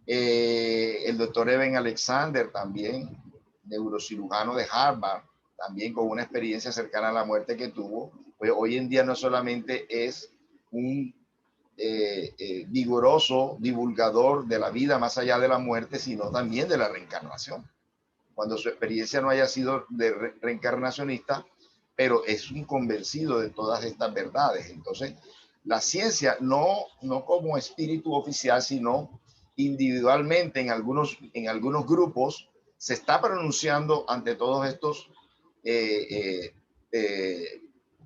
El doctor Eben Alexander, también neurocirujano de Harvard, también con una experiencia cercana a la muerte que tuvo, pues hoy en día no solamente es un vigoroso divulgador de la vida más allá de la muerte, sino también de la reencarnación. Cuando su experiencia no haya sido de reencarnacionista, pero es un convencido de todas estas verdades. Entonces, la ciencia no como espíritu oficial, sino individualmente en algunos grupos, se está pronunciando ante todos estos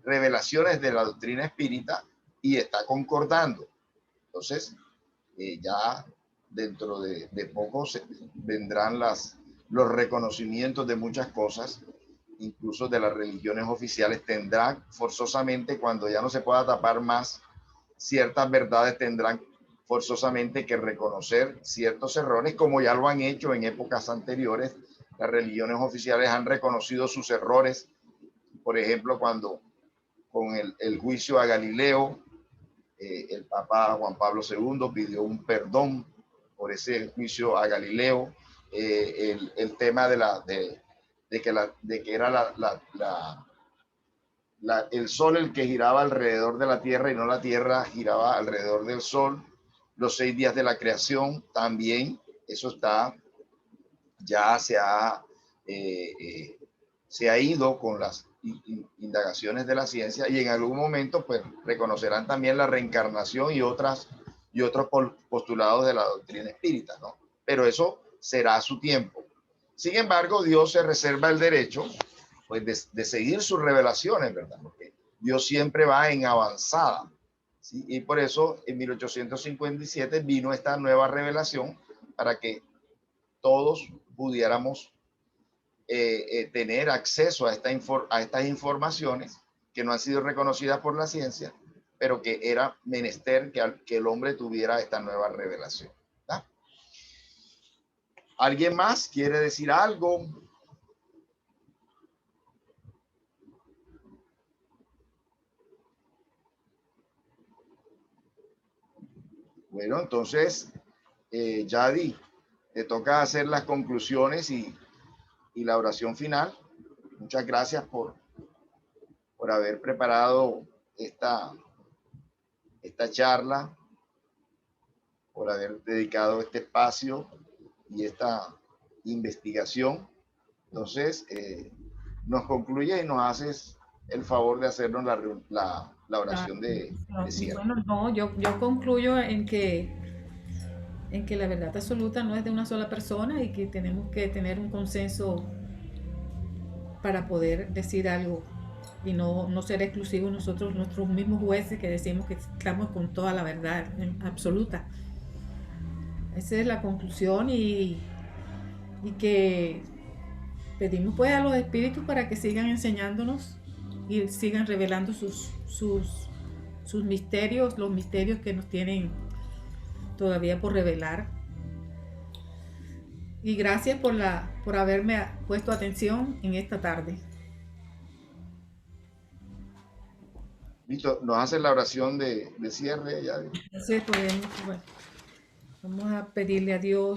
revelaciones de la doctrina espírita y está concordando. Entonces, ya dentro de poco vendrán los reconocimientos de muchas cosas, incluso de las religiones oficiales. Tendrán forzosamente, cuando ya no se pueda tapar más ciertas verdades, tendrán forzosamente que reconocer ciertos errores, como ya lo han hecho en épocas anteriores. Las religiones oficiales han reconocido sus errores, por ejemplo, cuando con el juicio a Galileo, el Papa Juan Pablo II pidió un perdón por ese juicio a Galileo. El tema de que era el sol el que giraba alrededor de la Tierra y no la Tierra giraba alrededor del sol. Los 6 días de la creación también, eso está, ya se ha ido con las indagaciones de la ciencia y en algún momento pues reconocerán también la reencarnación y otros postulados de la doctrina espírita, ¿no? Pero eso será a su tiempo. Sin embargo, Dios se reserva el derecho pues de seguir sus revelaciones, ¿verdad? Porque Dios siempre va en avanzada, ¿sí? Y por eso en 1857 vino esta nueva revelación para que todos pudiéramos tener acceso a estas informaciones que no han sido reconocidas por la ciencia, pero que era menester que el hombre tuviera esta nueva revelación, ¿verdad? ¿Alguien más quiere decir algo? Bueno, entonces, Yadi, te toca hacer las conclusiones y la oración final. Muchas gracias por haber preparado esta charla, por haber dedicado este espacio y esta investigación. Entonces, nos concluye y nos haces el favor de hacernos la oración de cierre. Bueno, no, yo concluyo en que la verdad absoluta no es de una sola persona y que tenemos que tener un consenso para poder decir algo y no ser exclusivos nosotros, nuestros mismos jueces que decimos que estamos con toda la verdad absoluta. Esa es la conclusión y que pedimos pues a los espíritus para que sigan enseñándonos y sigan revelando sus misterios, los misterios que nos tienen todavía por revelar. Y gracias por haberme puesto atención en esta tarde. Listo, nos hace la oración de cierre, ya. Entonces podemos, bueno, vamos a pedirle a Dios